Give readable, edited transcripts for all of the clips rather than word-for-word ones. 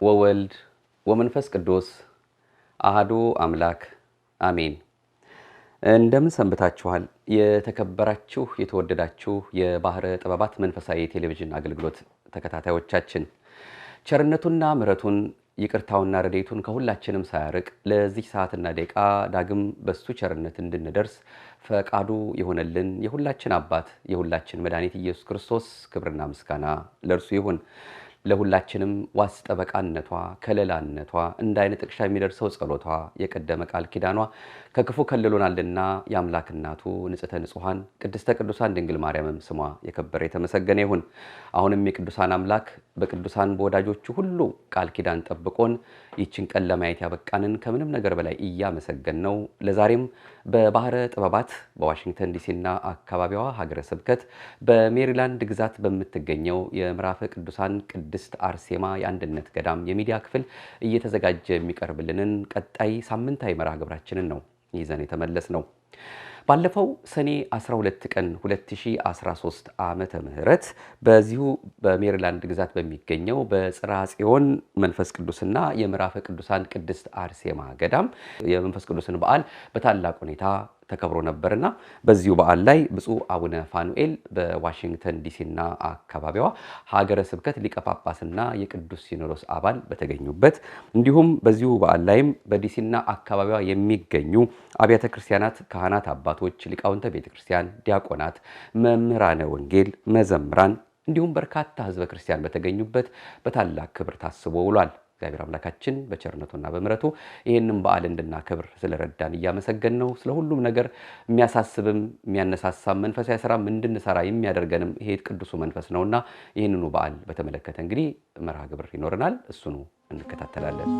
ወወልድ ወመንፈስ ቅዱስ አሐዱ አምላክ አሜን። እንደምን ሰንብታችኋል? የተከበራችሁ የተወደዳችሁ የባህረ ጥበባት መንፈሳዊ ቴሌቪዥን አገልግሎት ተከታታዮቻችን ቸርነቱና ምሕረቱን ይቅርታውና ረድኤቱን ከሁላችንም ሳያርቅ ለዚህ ሰዓትና ደቂቃ ዳግም በሱ ቸርነት እንድንደርስ ፈቃዱ የሆነልን የሁላችን አባት የሁላችን መድኃኒት ኢየሱስ ክርስቶስ ክብርና ምስጋና ለእርሱ ይሁን። ለሁላችንም ዋስ ጠበቃነቷ ከለላነቷ እንዳይነ ጥቅሻ የሚደርሰው ጸሎቷ የቀደመ ቃል ኪዳኗ ከክፉ ከልሎናልና የአምላክ እናቱ ንጽሕተ ንጹሐን ቅድስተ ቅዱሳን ድንግል ማርያምም ስሟ የከበረ የተመሰገነ ይሁን። አሁንም የቅዱሳን አምላክ በቅዱሳን በወዳጆቹ ሁሉ ቃል ኪዳን ጠብቆን ይችን ቀን ለማየት ያበቃንን ከምንም ነገር በላይ እያመሰገን ነው። ለዛሬም በባህረ ጥበባት በዋሽንግተን ዲሲና አካባቢዋ ሀገረ ስብከት በሜሪላንድ ግዛት በምትገኘው የምዕራፈ ቅዱሳን ቅድስት አርሴማ የአንድነት ገዳም የሚዲያ ክፍል እየተዘጋጀ የሚቀርብልንን ቀጣይ ሳምንታዊ መርሃ ግብራችንን ነው ይዘን የተመለስ ነው። ባለፈው ሰኔ 12 ቀን 2013 ዓመተ ምህረት በዚሁ በሜሪላንድ ግዛት በሚገኘው በጽርሐ ጽዮን መንፈስ ቅዱስና የምዕራፈ ቅዱሳን ቅድስት አርሴማ ገዳም የመንፈስ ቅዱስን በዓል በታላቅ ሁኔታ ተከብሮ ነበርና በዚሁ በዓል ላይ ብፁዕ አቡነ ፋኑኤል በዋሽንግተን ዲሲና አካባቢዋ ሀገረ ስብከት ሊቀ ጳጳስና የቅዱስ ሲኖዶስ አባል በተገኙበት እንዲሁም በዚሁ በዓል ላይም በዲሲና አካባቢዋ የሚገኙ አብያተ ክርስቲያናት ካህናት አባቶች፣ ሊቃውንተ ቤተክርስቲያን፣ ዲያቆናት፣ መምህራነ ወንጌል፣ መዘምራን እንዲሁም በርካታ ህዝበ ክርስቲያን በተገኙበት በታላቅ ክብር ታስቦ ውሏል። እግዚአብሔር አምላካችን በቸርነቱና በምሕረቱ ይህንን በዓል እንድናከብር ስለረዳን እያመሰገን ነው። ስለ ሁሉም ነገር የሚያሳስብም የሚያነሳሳም መንፈሳዊ ስራም እንድንሰራ የሚያደርገንም ይሄ ቅዱሱ መንፈስ ነውና ይህንኑ በዓል በተመለከተ እንግዲህ መርሃ ግብር ይኖረናል። እሱኑ እንከታተላለን።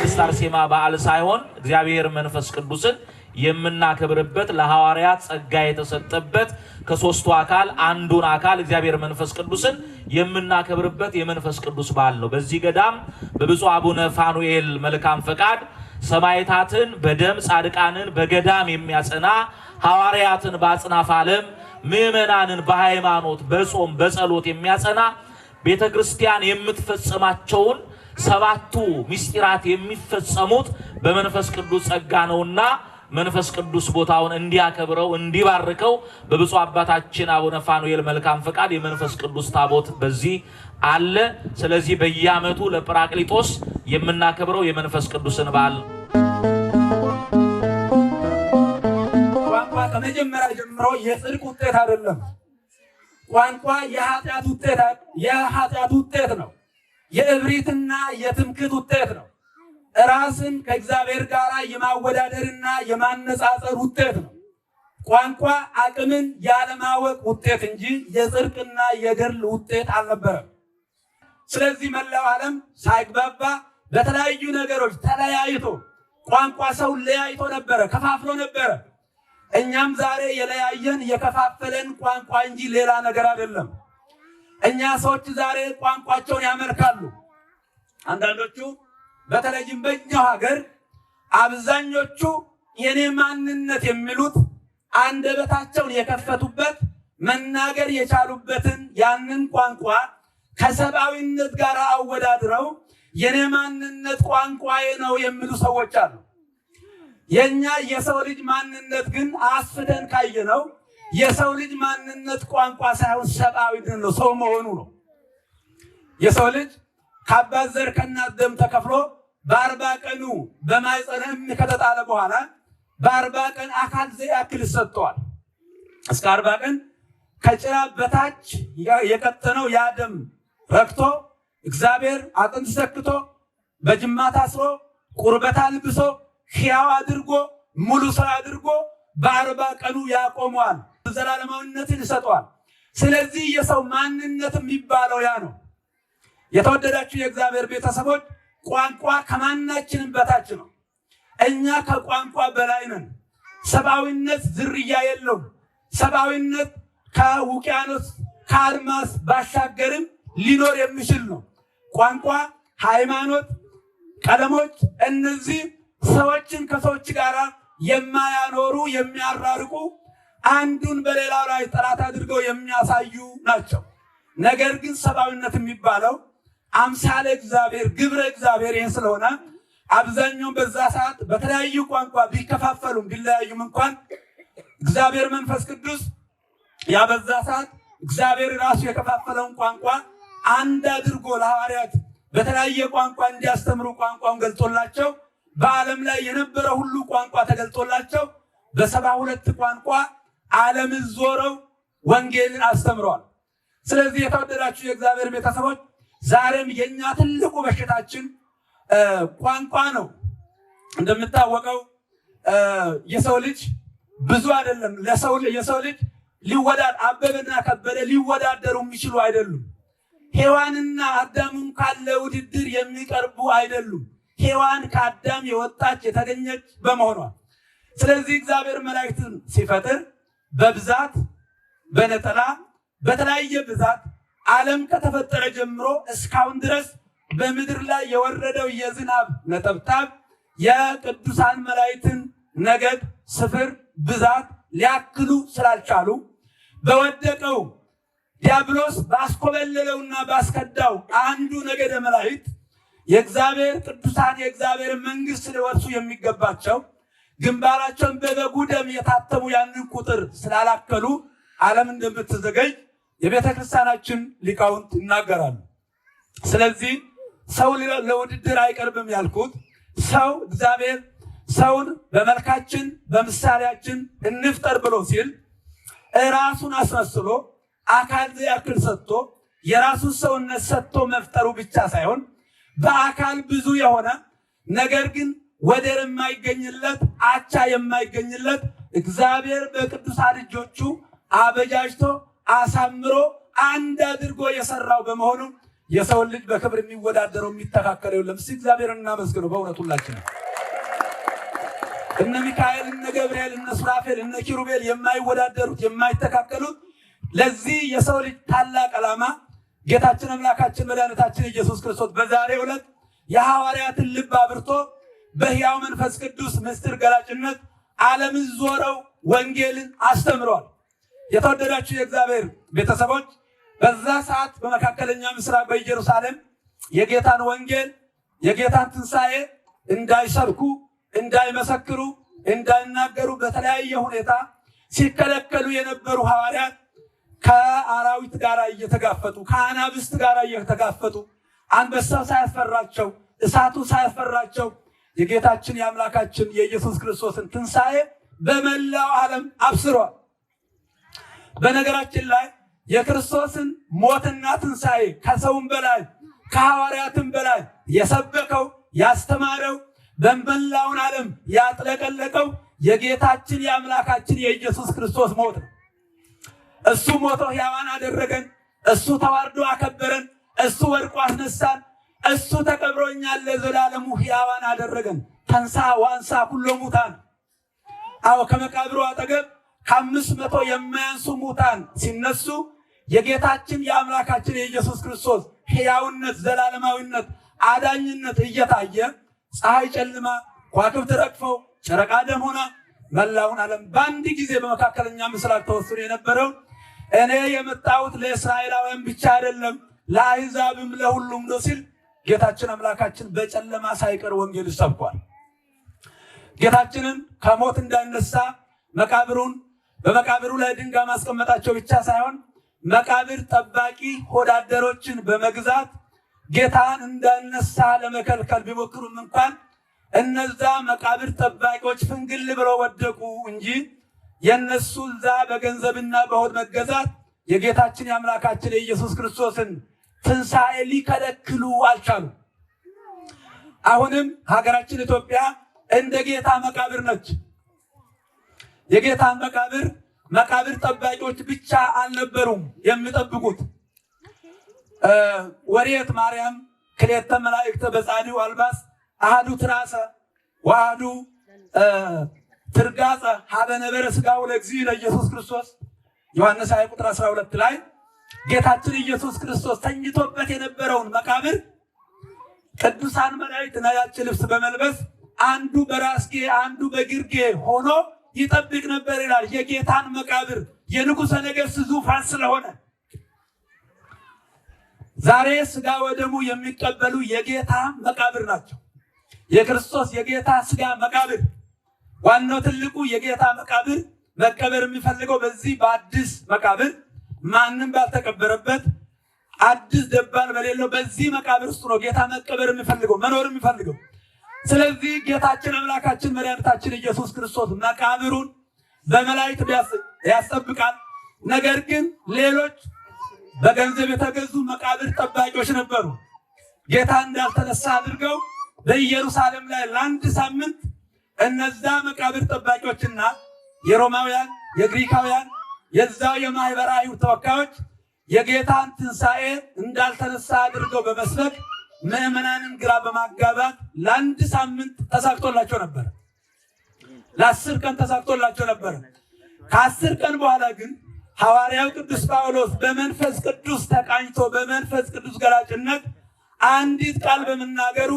ቅድስት አርሴማ በዓል ሳይሆን እግዚአብሔር መንፈስ ቅዱስን የምናከብርበት ለሐዋርያት ጸጋ የተሰጠበት ከሶስቱ አካል አንዱን አካል እግዚአብሔር መንፈስ ቅዱስን የምናከብርበት የመንፈስ ቅዱስ በዓል ነው። በዚህ ገዳም በብፁዕ አቡነ ፋኑኤል መልካም ፈቃድ ሰማዕታትን በደም ጻድቃንን በገዳም የሚያጸና ሐዋርያትን በአጽናፈ ዓለም ምእመናንን በሃይማኖት በጾም በጸሎት የሚያጸና ቤተክርስቲያን የምትፈጽማቸውን ሰባቱ ምስጢራት የሚፈጸሙት በመንፈስ ቅዱስ ጸጋ ነውና መንፈስ ቅዱስ ቦታውን እንዲያከብረው እንዲባርከው በብፁዕ አባታችን አቡነ ፋኑኤል መልካም ፈቃድ የመንፈስ ቅዱስ ታቦት በዚህ አለ። ስለዚህ በየዓመቱ ለጰራቅሊጦስ የምናከብረው የመንፈስ ቅዱስን በዓል ቋንቋ ከመጀመሪያ ጀምሮ የጽድቅ ውጤት አይደለም። ቋንቋ የኃጢአት ውጤት ነው። የእብሪትና የትምክህት ውጤት ነው። ራስን ከእግዚአብሔር ጋር የማወዳደርና የማነጻጸር ውጤት ነው። ቋንቋ አቅምን ያለማወቅ ውጤት እንጂ የጽድቅና የገድል ውጤት አልነበረም። ስለዚህ መላው ዓለም ሳይግባባ በተለያዩ ነገሮች ተለያይቶ ቋንቋ ሰው ለያይቶ ነበረ፣ ከፋፍሎ ነበረ። እኛም ዛሬ የለያየን የከፋፈለን ቋንቋ እንጂ ሌላ ነገር አይደለም። እኛ ሰዎች ዛሬ ቋንቋቸውን ያመልካሉ። አንዳንዶቹ በተለይም በእኛው ሀገር አብዛኞቹ የኔ ማንነት የሚሉት አንደበታቸውን የከፈቱበት መናገር የቻሉበትን ያንን ቋንቋ ከሰብአዊነት ጋር አወዳድረው የኔ ማንነት ቋንቋዬ ነው የሚሉ ሰዎች አሉ። የኛ የሰው ልጅ ማንነት ግን አስፍተን ካየነው የሰው ልጅ ማንነት ቋንቋ ሳይሆን ሰብአዊነት ነው፣ ሰው መሆኑ ነው። የሰው ልጅ ከአባት ዘር ከእናት ደም ተከፍሎ በ40 ቀኑ በማኅፀነ እም ከተጣለ በኋላ በ40 ቀን አካል ዘያክል ሰጥቷል። እስከ 40 ቀን ከጭራ በታች የቀጠነው ያ ደም ረክቶ እግዚአብሔር አጥንት ሰክቶ በጅማት አስሮ ቁርበት አልብሶ ሕያው አድርጎ ሙሉ ሰው አድርጎ በ40 ቀኑ ያቆመዋል፣ ዘላለማዊነትን ይሰጠዋል። ስለዚህ የሰው ማንነት የሚባለው ያ ነው። የተወደዳችሁ የእግዚአብሔር ቤተሰቦች ቋንቋ ከማናችንም በታች ነው። እኛ ከቋንቋ በላይ ነን። ሰብአዊነት ዝርያ የለውም። ሰብአዊነት ከውቅያኖስ ከአድማስ ባሻገርም ሊኖር የሚችል ነው። ቋንቋ፣ ሃይማኖት፣ ቀለሞች እነዚህ ሰዎችን ከሰዎች ጋር የማያኖሩ የሚያራርቁ አንዱን በሌላው ላይ ጠላት አድርገው የሚያሳዩ ናቸው። ነገር ግን ሰብአዊነት የሚባለው አምሳለ እግዚአብሔር ግብረ እግዚአብሔር ይህን ስለሆነ አብዛኛው በዛ ሰዓት በተለያዩ ቋንቋ ቢከፋፈሉም ቢለያዩም እንኳን እግዚአብሔር መንፈስ ቅዱስ ያ በዛ ሰዓት እግዚአብሔር ራሱ የከፋፈለውን ቋንቋ አንድ አድርጎ ለሐዋርያት በተለያየ ቋንቋ እንዲያስተምሩ ቋንቋውን ገልጦላቸው በዓለም ላይ የነበረ ሁሉ ቋንቋ ተገልጦላቸው በ72 ቋንቋ ዓለምን ዞረው ወንጌልን አስተምረዋል። ስለዚህ የተወደዳችሁ የእግዚአብሔር ቤተሰቦች ዛሬም የኛ ትልቁ በሽታችን ቋንቋ ነው። እንደምታወቀው የሰው ልጅ ብዙ አይደለም። የሰው ልጅ አበበና ከበደ ሊወዳደሩ የሚችሉ አይደሉም። ሔዋንና አዳምም ካለ ውድድር የሚቀርቡ አይደሉም። ሔዋን ከአዳም የወጣች የተገኘች በመሆኗ ስለዚህ እግዚአብሔር መላእክትን ሲፈጥር በብዛት በነጠላ በተለያየ ብዛት ዓለም ከተፈጠረ ጀምሮ እስካሁን ድረስ በምድር ላይ የወረደው የዝናብ ነጠብጣብ የቅዱሳን መላእክትን ነገድ ስፍር ብዛት ሊያክሉ ስላልቻሉ በወደቀው ዲያብሎስ ባስኮበለለውና ባስከዳው አንዱ ነገደ መላእክት የእግዚአብሔር ቅዱሳን የእግዚአብሔር መንግስት ሊወርሱ የሚገባቸው ግንባራቸውን በበጉ ደም የታተሙ ያንን ቁጥር ስላላከሉ ዓለም እንደምትዘገይ የቤተ ክርስቲያናችን ሊቃውንት ይናገራሉ። ስለዚህ ሰው ለውድድር አይቀርብም ያልኩት ሰው እግዚአብሔር ሰውን በመልካችን በምሳሌያችን እንፍጠር ብሎ ሲል ራሱን አስመስሎ አካል ያክል ሰጥቶ የራሱን ሰውነት ሰጥቶ መፍጠሩ ብቻ ሳይሆን በአካል ብዙ የሆነ ነገር ግን ወደር የማይገኝለት አቻ የማይገኝለት እግዚአብሔር በቅዱሳን እጆቹ አበጃጅቶ አሳምሮ አንድ አድርጎ የሰራው በመሆኑ የሰውን ልጅ በክብር የሚወዳደረው የሚተካከለው የለም። እስቲ እግዚአብሔርን እናመስግነው። በእውነት ሁላችን እነ ሚካኤል እነ ገብርኤል እነ ሱራፌል እነ ኪሩቤል የማይወዳደሩት የማይተካከሉት ለዚህ የሰው ልጅ ታላቅ ዓላማ ጌታችን አምላካችን መድኃኒታችን ኢየሱስ ክርስቶስ በዛሬው ዕለት የሐዋርያትን ልብ አብርቶ በሕያው መንፈስ ቅዱስ ምስጢር ገላጭነት ዓለምን ዞረው ወንጌልን አስተምረዋል። የተወደዳችሁ የእግዚአብሔር ቤተሰቦች በዛ ሰዓት በመካከለኛ ምስራቅ በኢየሩሳሌም የጌታን ወንጌል የጌታን ትንሣኤ እንዳይሰብኩ፣ እንዳይመሰክሩ፣ እንዳይናገሩ በተለያየ ሁኔታ ሲከለከሉ የነበሩ ሐዋርያት ከአራዊት ጋር እየተጋፈጡ ከአናብስት ጋር እየተጋፈጡ አንበሳው ሳያስፈራቸው እሳቱ ሳያስፈራቸው የጌታችን የአምላካችን የኢየሱስ ክርስቶስን ትንሣኤ በመላው ዓለም አብስሯል። በነገራችን ላይ የክርስቶስን ሞትና ትንሣኤ ከሰውም በላይ ከሐዋርያትም በላይ የሰበከው ያስተማረው በመላውን ዓለም ያጥለቀለቀው የጌታችን የአምላካችን የኢየሱስ ክርስቶስ ሞት ነው። እሱ ሞቶ ሕያዋን አደረገን። እሱ ተዋርዶ አከበረን። እሱ ወድቆ አስነሳን። እሱ ተቀብሮ እኛን ለዘላለሙ ሕያዋን አደረገን። ተንሳ ዋንሳ ኩሎ ሙታን። አዎ ከመቃብሩ አጠገብ ከ500 የማያንሱ ሙታን ሲነሱ የጌታችን የአምላካችን የኢየሱስ ክርስቶስ ሕያውነት፣ ዘላለማዊነት፣ አዳኝነት እየታየ ፀሐይ ጨልማ ከዋክብት ረግፈው ጨረቃ ደም ሆና መላውን ዓለም በአንድ ጊዜ በመካከለኛ ምስራቅ ተወስኖ የነበረውን እኔ የመጣሁት ለእስራኤላውያን ብቻ አይደለም ለአሕዛብም ለሁሉም ነው ሲል ጌታችን አምላካችን በጨለማ ሳይቀር ወንጌል ሰብኳል። ጌታችንን ከሞት እንዳይነሳ በመቃብሩ ላይ ድንጋይ ማስቀመጣቸው ብቻ ሳይሆን መቃብር ጠባቂ ሆዳደሮችን በመግዛት ጌታን እንዳይነሳ ለመከልከል ቢሞክሩም እንኳን እነዛ መቃብር ጠባቂዎች ፍንግል ብለው ወደቁ እንጂ የነሱ እዛ በገንዘብና በሆድ መገዛት የጌታችን የአምላካችን የኢየሱስ ክርስቶስን ትንሣኤ ሊከለክሉ አልቻሉ። አሁንም ሀገራችን ኢትዮጵያ እንደ ጌታ መቃብር ነች። የጌታን መቃብር ጠባቂዎች ብቻ አልነበሩም የሚጠብቁት። ወሬት ማርያም ክልኤተ መላእክተ በጻድው አልባስ አሐዱ ትራሰ ወአሐዱ ትርጋጸ ሀበ ነበረ ሥጋው ለእግዚእ ለኢየሱስ ክርስቶስ ዮሐንስ 20 ቁጥር 12 ላይ ጌታችን ኢየሱስ ክርስቶስ ተኝቶበት የነበረውን መቃብር ቅዱሳን መላእክት ነጫጭ ልብስ በመልበስ አንዱ በራስጌ አንዱ በግርጌ ሆኖ ይጠብቅ ነበር ይላል። የጌታን መቃብር የንጉሠ ነገሥት ዙፋን ስለሆነ ዛሬ ሥጋ ወደሙ የሚቀበሉ የጌታ መቃብር ናቸው። የክርስቶስ የጌታ ሥጋ መቃብር ዋናው ትልቁ የጌታ መቃብር መቀበር የሚፈልገው በዚህ በአዲስ መቃብር ማንም ባልተቀበረበት አዲስ ደባል በሌለው በዚህ መቃብር ውስጥ ነው ጌታ መቀበር የሚፈልገው መኖር የሚፈልገው። ስለዚህ ጌታችን አምላካችን መድኃኒታችን ኢየሱስ ክርስቶስ መቃብሩን በመላእክት ያስጠብቃል። ነገር ግን ሌሎች በገንዘብ የተገዙ መቃብር ጠባቂዎች ነበሩ። ጌታ እንዳልተነሳ አድርገው በኢየሩሳሌም ላይ ለአንድ ሳምንት እነዛ መቃብር ጠባቂዎችና የሮማውያን የግሪካውያን የዛው የማህበረ አይሁድ ተወካዮች የጌታን ትንሣኤ እንዳልተነሳ አድርገው በመስበክ ምዕመናንን ግራ በማጋባት ለአንድ ሳምንት ተሳክቶላቸው ነበር። ለ10 ቀን ተሳክቶላቸው ነበር። ከ10 ቀን በኋላ ግን ሐዋርያው ቅዱስ ጳውሎስ በመንፈስ ቅዱስ ተቃኝቶ በመንፈስ ቅዱስ ገላጭነት አንዲት ቃል በመናገሩ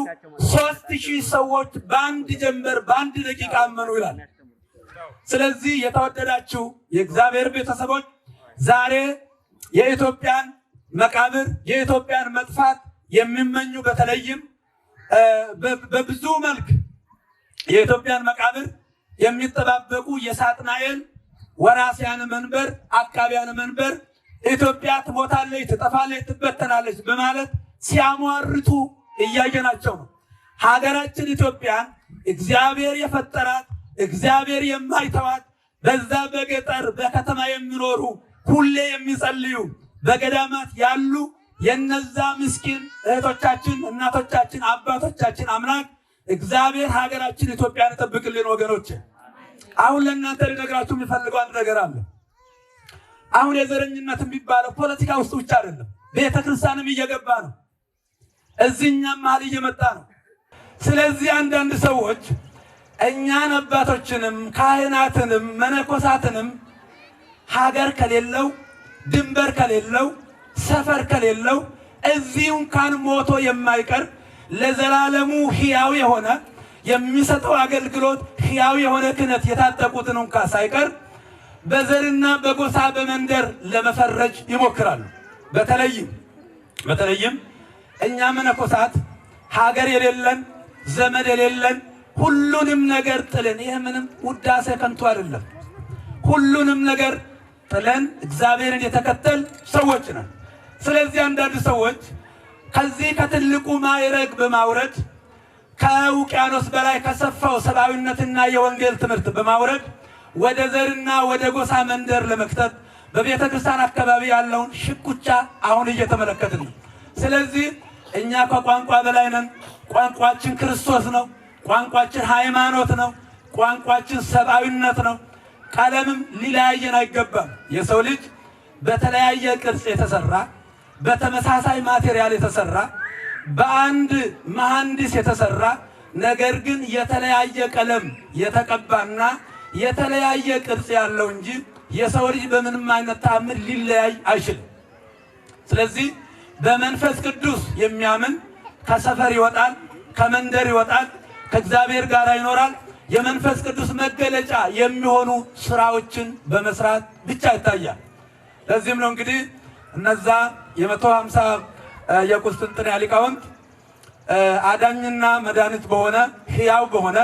3000 ሰዎች በአንድ ጀንበር በአንድ ደቂቃ አመኑ ይላል። ስለዚህ የተወደዳችሁ የእግዚአብሔር ቤተሰቦች ዛሬ የኢትዮጵያን መቃብር የኢትዮጵያን መጥፋት የሚመኙ በተለይም በብዙ መልክ የኢትዮጵያን መቃብር የሚጠባበቁ የሳጥናኤል ወራሲያን መንበር አቃቢያን መንበር ኢትዮጵያ ትሞታለች፣ ትጠፋለች፣ ትበተናለች በማለት ሲያሟርቱ እያየናቸው ነው። ሀገራችን ኢትዮጵያን እግዚአብሔር የፈጠራት እግዚአብሔር የማይተዋት በዛ በገጠር በከተማ የሚኖሩ ሁሌ የሚጸልዩ በገዳማት ያሉ የነዛ ምስኪን እህቶቻችን፣ እናቶቻችን፣ አባቶቻችን አምላክ እግዚአብሔር ሀገራችን ኢትዮጵያን ይጠብቅልን። ወገኖች አሁን ለእናንተ ልነግራችሁ የሚፈልገው አንድ ነገር አለ። አሁን የዘረኝነት የሚባለው ፖለቲካ ውስጥ ብቻ አይደለም፣ ቤተ ክርስቲያንም እየገባ ነው። እዚህኛም መሀል እየመጣ ነው። ስለዚህ አንዳንድ ሰዎች እኛን አባቶችንም ካህናትንም መነኮሳትንም ሀገር ከሌለው ድንበር ከሌለው ሰፈር ከሌለው እዚሁ እንኳን ሞቶ የማይቀር ለዘላለሙ ሕያው የሆነ የሚሰጠው አገልግሎት ሕያው የሆነ ክህነት የታጠቁትን እንኳን ሳይቀር በዘርና በጎሳ በመንደር ለመፈረጅ ይሞክራሉ። በተለይም እኛ መነኮሳት ሀገር የሌለን ዘመድ የሌለን ሁሉንም ነገር ጥለን፣ ይሄ ምንም ውዳሴ ከንቱ አይደለም። ሁሉንም ነገር ጥለን እግዚአብሔርን የተከተል ሰዎች ነን። ስለዚህ አንዳንድ ሰዎች ከዚህ ከትልቁ ማዕረግ በማውረድ ከውቅያኖስ በላይ ከሰፋው ሰብአዊነትና የወንጌል ትምህርት በማውረድ ወደ ዘርና ወደ ጎሳ መንደር ለመክተት በቤተ ክርስቲያን አካባቢ ያለውን ሽኩቻ አሁን እየተመለከትን ነው። ስለዚህ እኛ ከቋንቋ በላይ ነን። ቋንቋችን ክርስቶስ ነው። ቋንቋችን ሃይማኖት ነው። ቋንቋችን ሰብአዊነት ነው። ቀለምም ሊለያየን አይገባም። የሰው ልጅ በተለያየ ቅርጽ የተሰራ በተመሳሳይ ማቴሪያል የተሰራ በአንድ መሐንዲስ የተሰራ ነገር ግን የተለያየ ቀለም የተቀባና የተለያየ ቅርጽ ያለው እንጂ የሰው ልጅ በምንም አይነት ተአምር ሊለያይ አይችልም። ስለዚህ በመንፈስ ቅዱስ የሚያምን ከሰፈር ይወጣል፣ ከመንደር ይወጣል፣ ከእግዚአብሔር ጋር ይኖራል። የመንፈስ ቅዱስ መገለጫ የሚሆኑ ስራዎችን በመስራት ብቻ ይታያል። ለዚህም ነው እንግዲህ እነዛ የ150 የቁስጥንጥንያ ሊቃውንት አዳኝና መድኃኒት በሆነ ሕያው በሆነ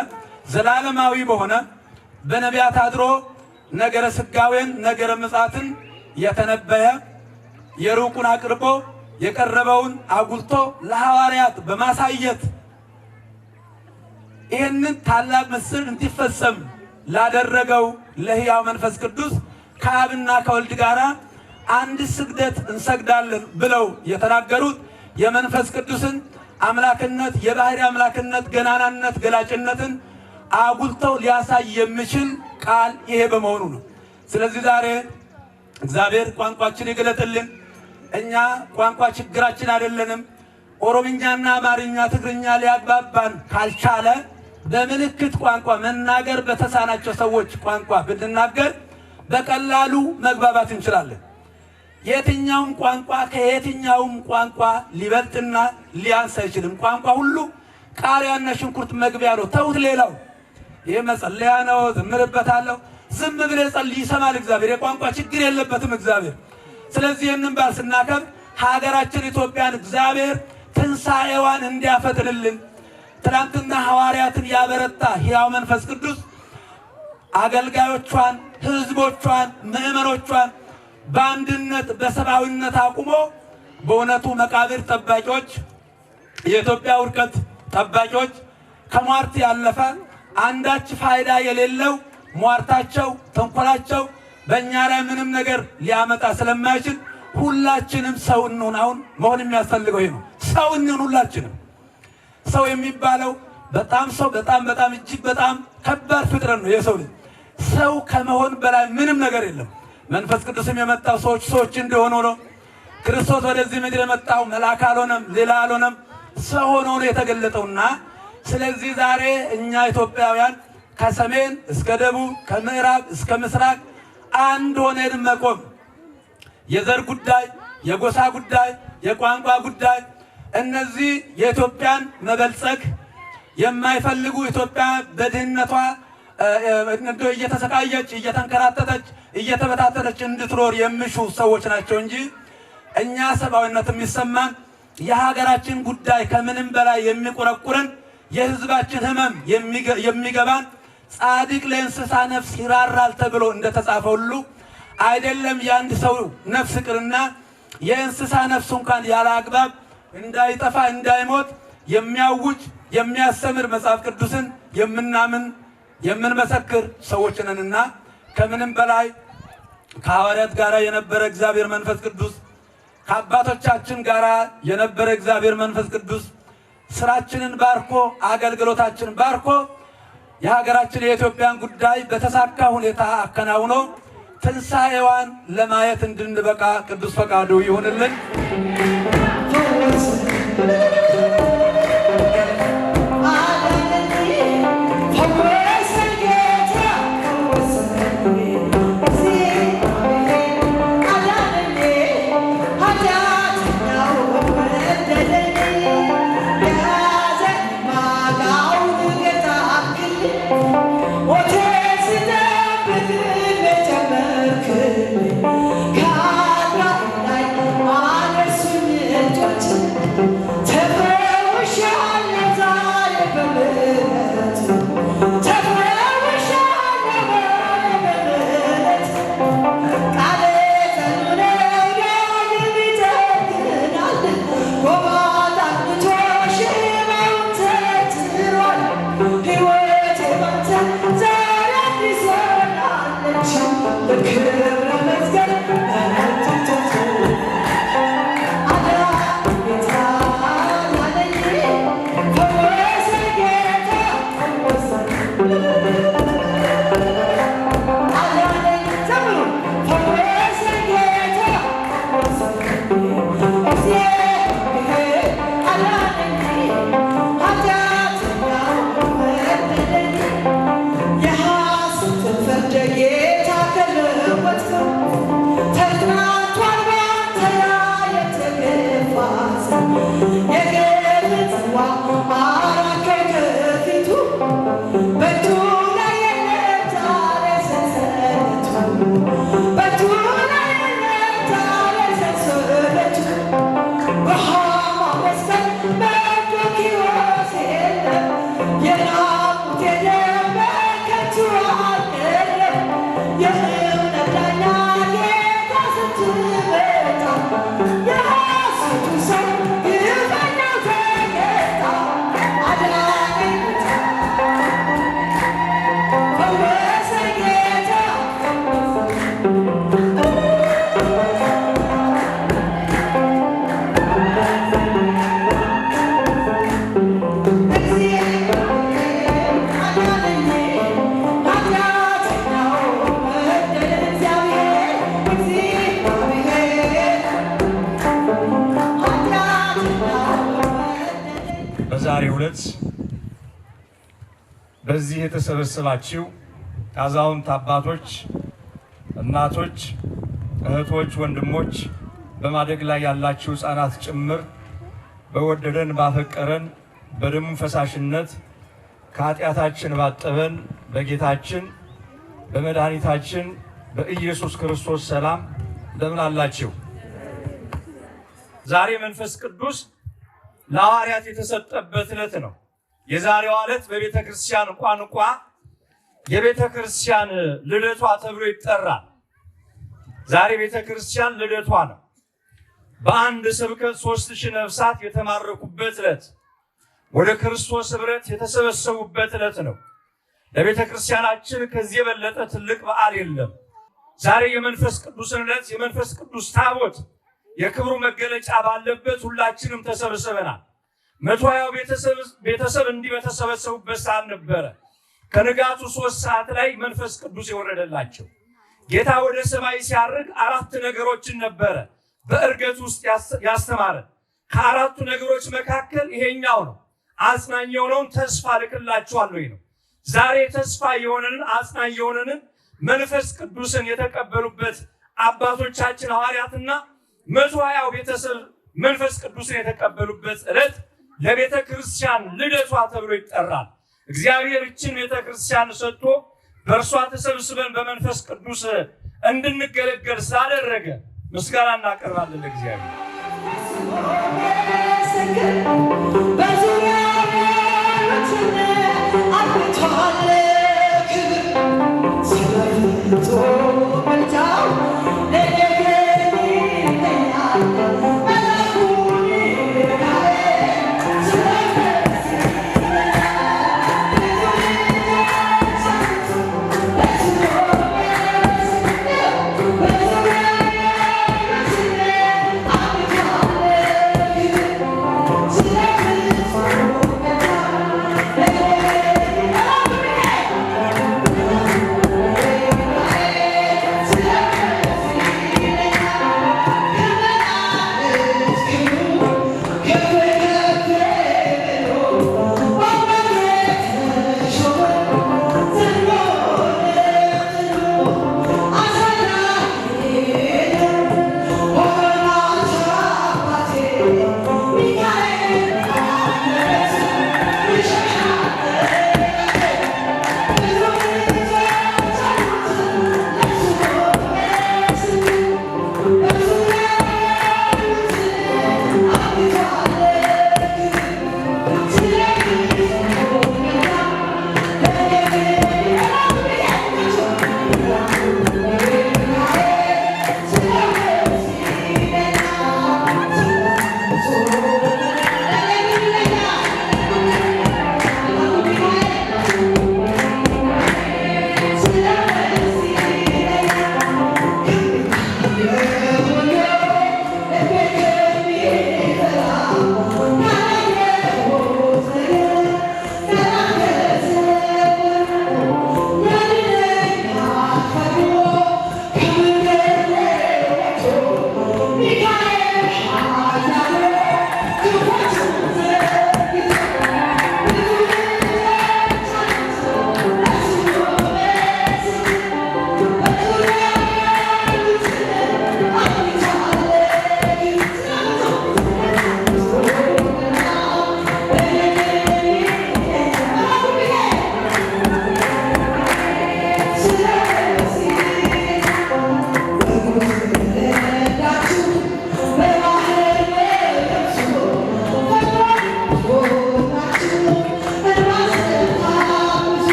ዘላለማዊ በሆነ በነቢያት አድሮ ነገረ ስጋዌን ነገረ ምጽአትን የተነበየ የሩቁን አቅርቦ የቀረበውን አጉልቶ ለሐዋርያት በማሳየት ይህንን ታላቅ ምስጢር እንዲፈጸም ላደረገው ለሕያው መንፈስ ቅዱስ ከአብና ከወልድ ጋር አንድ ስግደት እንሰግዳለን ብለው የተናገሩት የመንፈስ ቅዱስን አምላክነት የባህሪ አምላክነት ገናናነት ገላጭነትን አጉልተው ሊያሳይ የሚችል ቃል ይሄ በመሆኑ ነው። ስለዚህ ዛሬ እግዚአብሔር ቋንቋችን ይገለጥልን። እኛ ቋንቋ ችግራችን አይደለንም። ኦሮምኛና አማርኛ ትግርኛ ሊያግባባን ካልቻለ በምልክት ቋንቋ መናገር በተሳናቸው ሰዎች ቋንቋ ብንናገር በቀላሉ መግባባት እንችላለን። የትኛውም ቋንቋ ከየትኛውም ቋንቋ ሊበልጥና ሊያንስ አይችልም። ቋንቋ ሁሉ ቃሪያና ሽንኩርት መግቢያ ነው። ተውት ሌላው ይህ መጸለያ ነው። ዝምርበታለሁ። ዝም ብለህ ጸልይ ይሰማል እግዚአብሔር። የቋንቋ ችግር የለበትም እግዚአብሔር። ስለዚህ ይህንን በዓል ስናከብር ሀገራችን ኢትዮጵያን እግዚአብሔር ትንሣኤዋን እንዲያፈጥንልን ትናንትና ሐዋርያትን ያበረታ ሕያው መንፈስ ቅዱስ አገልጋዮቿን፣ ሕዝቦቿን፣ ምዕመኖቿን በአንድነት በሰብአዊነት አቁሞ በእውነቱ መቃብር ጠባቂዎች፣ የኢትዮጵያ ውድቀት ጠባቂዎች ከሟርት ያለፈ አንዳች ፋይዳ የሌለው ሟርታቸው፣ ተንኮላቸው በእኛ ላይ ምንም ነገር ሊያመጣ ስለማይችል ሁላችንም ሰው እንሁን። አሁን መሆን የሚያስፈልገው ይሄ ነው። ሰው እንሁን ሁላችንም። ሰው የሚባለው በጣም ሰው በጣም እጅግ በጣም ከባድ ፍጥረት ነው የሰው ልጅ። ሰው ከመሆን በላይ ምንም ነገር የለም። መንፈስ ቅዱስም የመጣው ሰዎች እንደሆኑ ነው። ክርስቶስ ወደዚህ ምድር የመጣው መልአክ አልሆነም፣ ሌላ አልሆነም፣ ሰው ሆኖ ነው የተገለጠውና ስለዚህ ዛሬ እኛ ኢትዮጵያውያን ከሰሜን እስከ ደቡብ ከምዕራብ እስከ ምስራቅ አንድ ሆነን መቆም የዘር ጉዳይ፣ የጎሳ ጉዳይ፣ የቋንቋ ጉዳይ እነዚህ የኢትዮጵያን መበልጸግ የማይፈልጉ ኢትዮጵያ በድህነቷ እየተሰቃየች እየተንከራተተች እየተበታተነች እንድትኖር የሚሹ ሰዎች ናቸው እንጂ እኛ ሰብአዊነት የሚሰማን የሀገራችን ጉዳይ ከምንም በላይ የሚቆረቁረን የሕዝባችን ሕመም የሚገባን ጻድቅ ለእንስሳ ነፍስ ይራራል ተብሎ እንደተጻፈ ሁሉ አይደለም የአንድ ሰው ነፍስ ቅርና የእንስሳ ነፍስ እንኳን ያለ አግባብ እንዳይጠፋ እንዳይሞት የሚያውጅ የሚያስተምር መጽሐፍ ቅዱስን የምናምን የምንመሰክር ሰዎች ነንና ከምንም በላይ ከሐዋርያት ጋር የነበረ እግዚአብሔር መንፈስ ቅዱስ ከአባቶቻችን ጋር የነበረ እግዚአብሔር መንፈስ ቅዱስ ስራችንን ባርኮ አገልግሎታችንን ባርኮ የሀገራችን የኢትዮጵያን ጉዳይ በተሳካ ሁኔታ አከናውኖ ትንሣኤዋን ለማየት እንድንበቃ ቅዱስ ፈቃዱ ይሁንልን። Tell በዛሬው ዕለት በዚህ የተሰበሰባችሁ አዛውንት አባቶች፣ እናቶች፣ እህቶች፣ ወንድሞች በማደግ ላይ ያላችሁ ሕፃናት ጭምር በወደደን ባፈቀረን በደሙ ፈሳሽነት ከኃጢአታችን ባጠበን በጌታችን በመድኃኒታችን በኢየሱስ ክርስቶስ ሰላም እንደምን አላችሁ? ዛሬ መንፈስ ቅዱስ ለሐዋርያት የተሰጠበት ዕለት ነው። የዛሬው ዕለት በቤተ ክርስቲያን ቋንቋ የቤተ ክርስቲያን ልደቷ ተብሎ ይጠራል። ዛሬ ቤተ ክርስቲያን ልደቷ ነው። በአንድ ስብከት 3000 ነፍሳት የተማረኩበት ዕለት፣ ወደ ክርስቶስ ኅብረት የተሰበሰቡበት ዕለት ነው። ለቤተ ክርስቲያናችን ከዚህ የበለጠ ትልቅ በዓል የለም። ዛሬ የመንፈስ ቅዱስን ዕለት የመንፈስ ቅዱስ ታቦት የክብሩ መገለጫ ባለበት ሁላችንም ተሰብስበናል። 120 ቤተሰብ እንዲህ በተሰበሰቡበት ሰዓት ነበረ ከንጋቱ 3 ሰዓት ላይ መንፈስ ቅዱስ የወረደላቸው። ጌታ ወደ ሰማይ ሲያርግ 4 ነገሮችን ነበረ በእርገት ውስጥ ያስተማረ። ከአራቱ ነገሮች መካከል ይሄኛው ነው። አጽናኝ የሆነውን ተስፋ ልክላችኋለሁ ነው። ዛሬ ተስፋ የሆነንን አጽናኝ የሆነንን መንፈስ ቅዱስን የተቀበሉበት አባቶቻችን ሐዋርያትና 120 ቤተሰብ መንፈስ ቅዱስን የተቀበሉበት ዕለት ለቤተ ክርስቲያን ልደቷ ተብሎ ይጠራል። እግዚአብሔር ይህችን ቤተ ክርስቲያን ሰጥቶ በእርሷ ተሰብስበን በመንፈስ ቅዱስ እንድንገለገል ስላደረገ ምስጋና እናቀርባለን ለእግዚአብሔር። Yeah.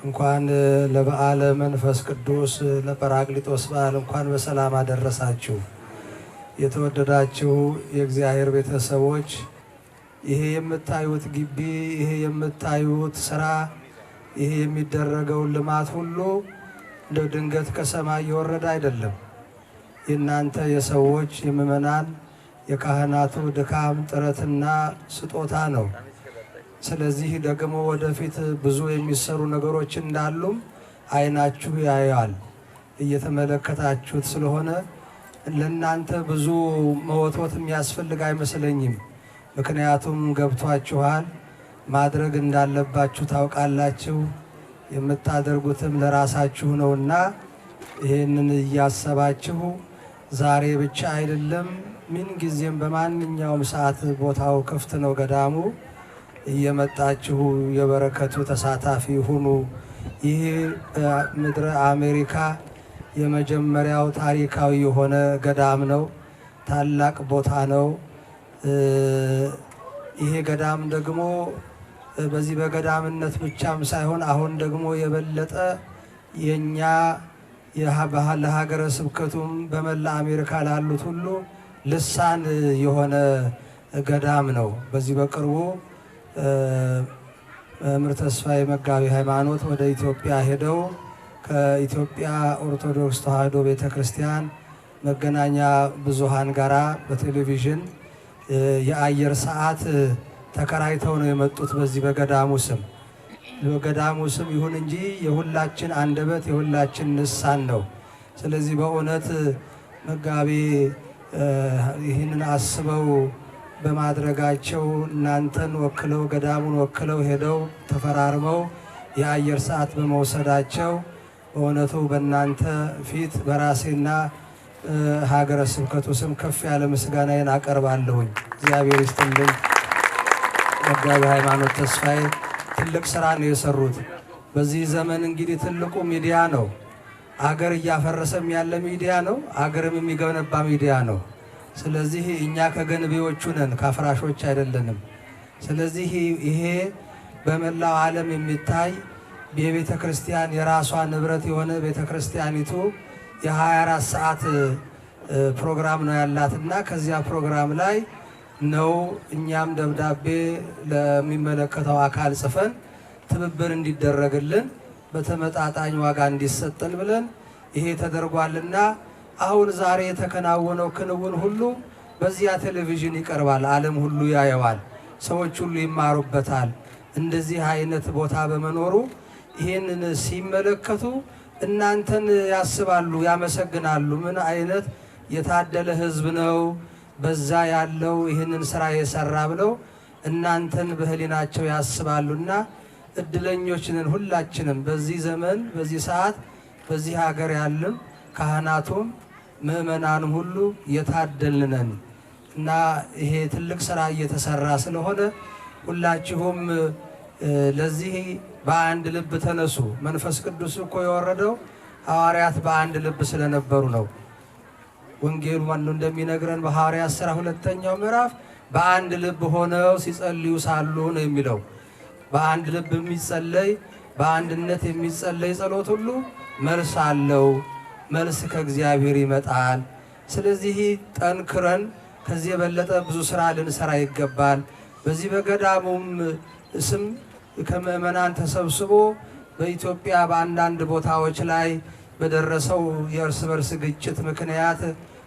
እንኳን ለበዓለ መንፈስ ቅዱስ ለጰራቅሊጦስ በዓል እንኳን በሰላም አደረሳችሁ። የተወደዳችሁ የእግዚአብሔር ቤተሰቦች፣ ይሄ የምታዩት ግቢ፣ ይሄ የምታዩት ስራ፣ ይሄ የሚደረገው ልማት ሁሉ እንደ ድንገት ከሰማይ የወረደ አይደለም። የእናንተ የሰዎች የምእመናን የካህናቱ ድካም ጥረትና ስጦታ ነው። ስለዚህ ደግሞ ወደፊት ብዙ የሚሰሩ ነገሮች እንዳሉም አይናችሁ ያያል። እየተመለከታችሁት ስለሆነ ለእናንተ ብዙ መወትወት የሚያስፈልግ አይመስለኝም። ምክንያቱም ገብቷችኋል፣ ማድረግ እንዳለባችሁ ታውቃላችሁ። የምታደርጉትም ለራሳችሁ ነውና ይህንን እያሰባችሁ ዛሬ ብቻ አይደለም፣ ምን ጊዜም በማንኛውም ሰዓት ቦታው ክፍት ነው ገዳሙ። እየመጣችሁ የበረከቱ ተሳታፊ ሁኑ። ይህ በምድረ አሜሪካ የመጀመሪያው ታሪካዊ የሆነ ገዳም ነው። ታላቅ ቦታ ነው። ይሄ ገዳም ደግሞ በዚህ በገዳምነት ብቻም ሳይሆን አሁን ደግሞ የበለጠ የኛ ለሀገረ ስብከቱም በመላ አሜሪካ ላሉት ሁሉ ልሳን የሆነ ገዳም ነው። በዚህ በቅርቡ መምህር ተስፋዬ መጋቢ ሃይማኖት ወደ ኢትዮጵያ ሄደው ከኢትዮጵያ ኦርቶዶክስ ተዋሕዶ ቤተክርስቲያን መገናኛ ብዙሃን ጋራ በቴሌቪዥን የአየር ሰዓት ተከራይተው ነው የመጡት። በዚህ በገዳሙ ስም ይሁን እንጂ የሁላችን አንደበት የሁላችን ልሳን ነው። ስለዚህ በእውነት መጋቢ ይህንን አስበው በማድረጋቸው እናንተን ወክለው ገዳሙን ወክለው ሄደው ተፈራርመው የአየር ሰዓት በመውሰዳቸው በእውነቱ በእናንተ ፊት በራሴና ሀገረ ስብከቱ ስም ከፍ ያለ ምስጋናዬን አቀርባለሁኝ። እግዚአብሔር ይስጥልኝ። መጋቢ ሃይማኖት ተስፋዬ ትልቅ ስራ ነው የሰሩት። በዚህ ዘመን እንግዲህ ትልቁ ሚዲያ ነው። አገር እያፈረሰም ያለ ሚዲያ ነው። አገርም የሚገነባ ሚዲያ ነው። ስለዚህ እኛ ከገንቢዎቹ ነን፣ ካፍራሾች አይደለንም። ስለዚህ ይሄ በመላው ዓለም የሚታይ የቤተ ክርስቲያን የራሷ ንብረት የሆነ ቤተ ክርስቲያኒቱ የ24 ሰዓት ፕሮግራም ነው ያላትና ከዚያ ፕሮግራም ላይ ነው እኛም ደብዳቤ ለሚመለከተው አካል ጽፈን ትብብር እንዲደረግልን በተመጣጣኝ ዋጋ እንዲሰጠን ብለን ይሄ ተደርጓልና አሁን ዛሬ የተከናወነው ክንውን ሁሉ በዚያ ቴሌቪዥን ይቀርባል። ዓለም ሁሉ ያየዋል። ሰዎች ሁሉ ይማሩበታል። እንደዚህ አይነት ቦታ በመኖሩ ይህንን ሲመለከቱ እናንተን ያስባሉ፣ ያመሰግናሉ። ምን አይነት የታደለ ሕዝብ ነው በዛ ያለው ይህንን ስራ የሰራ ብለው እናንተን በህሊናቸው ያስባሉና እድለኞች ነን ሁላችንም። በዚህ ዘመን በዚህ ሰዓት በዚህ ሀገር ያለም ካህናቱም ምእመናኑም ሁሉ የታደልን ነን እና ይሄ ትልቅ ስራ እየተሰራ ስለሆነ ሁላችሁም ለዚህ በአንድ ልብ ተነሱ። መንፈስ ቅዱስ እኮ የወረደው ሐዋርያት በአንድ ልብ ስለነበሩ ነው። ወንጌሉ ማን እንደሚነግረን በሐዋርያት ሥራ 2ኛው ምዕራፍ በአንድ ልብ ሆነው ሲጸልዩ ሳሉ ነው የሚለው። በአንድ ልብ የሚጸለይ በአንድነት የሚጸለይ ጸሎት ሁሉ መልስ አለው። መልስ ከእግዚአብሔር ይመጣል። ስለዚህ ጠንክረን ከዚህ የበለጠ ብዙ ስራ ልንሰራ ይገባል። በዚህ በገዳሙም ስም ከምእመናን ተሰብስቦ በኢትዮጵያ በአንዳንድ ቦታዎች ላይ በደረሰው የእርስ በርስ ግጭት ምክንያት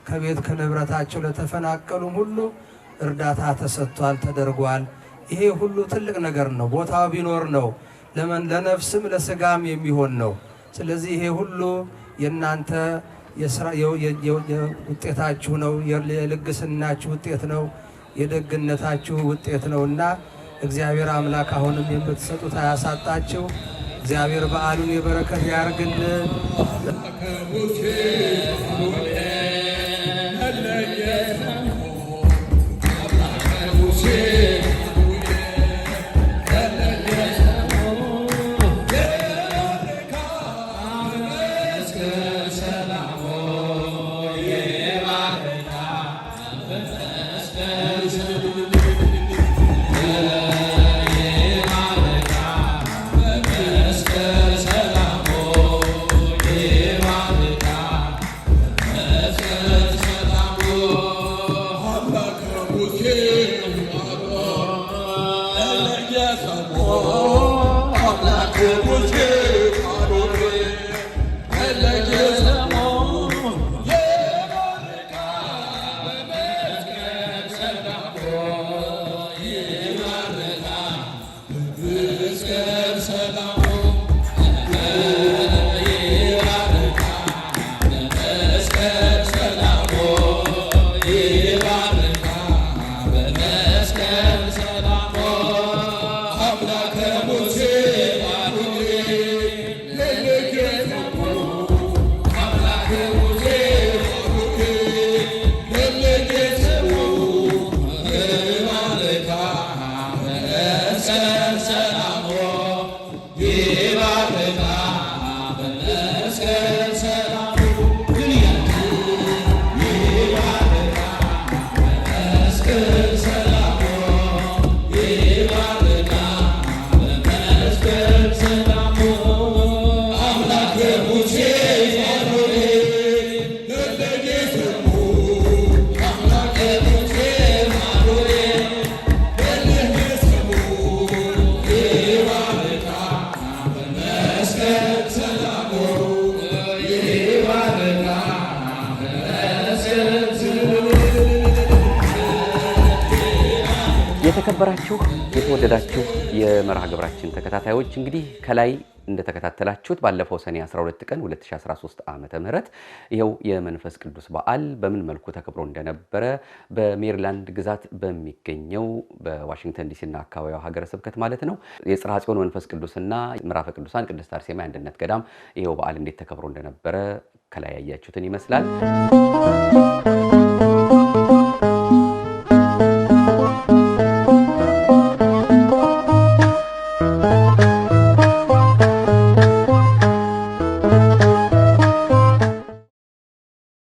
ከቤት ከንብረታቸው ለተፈናቀሉም ሁሉ እርዳታ ተሰጥቷል፣ ተደርጓል። ይሄ ሁሉ ትልቅ ነገር ነው። ቦታው ቢኖር ነው ለነፍስም ለስጋም የሚሆን ነው። ስለዚህ ይሄ ሁሉ የእናንተ ውጤታችሁ ነው፣ የልግስናችሁ ውጤት ነው፣ የደግነታችሁ ውጤት ነውና እግዚአብሔር አምላክ አሁንም የምትሰጡት አያሳጣችሁ። እግዚአብሔር በዓሉን የበረከት ያርግልን። Yeah. የተከበራችሁ የተወደዳችሁ የመርሃ ግብራችን ተከታታዮች እንግዲህ ከላይ እንደተከታተላችሁት ባለፈው ሰኔ 12 ቀን 2013 ዓመተ ምህረት ይሄው የመንፈስ ቅዱስ በዓል በምን መልኩ ተከብሮ እንደነበረ በሜሪላንድ ግዛት በሚገኘው በዋሽንግተን ዲሲና አካባቢው ሀገረ ስብከት ማለት ነው የጽርሐ ጽዮን መንፈስ ቅዱስና ምዕራፈ ቅዱሳን ቅድስት አርሴማ የአንድነት ገዳም ይሄው በዓል እንዴት ተከብሮ እንደነበረ ከላይ ያያችሁትን ይመስላል።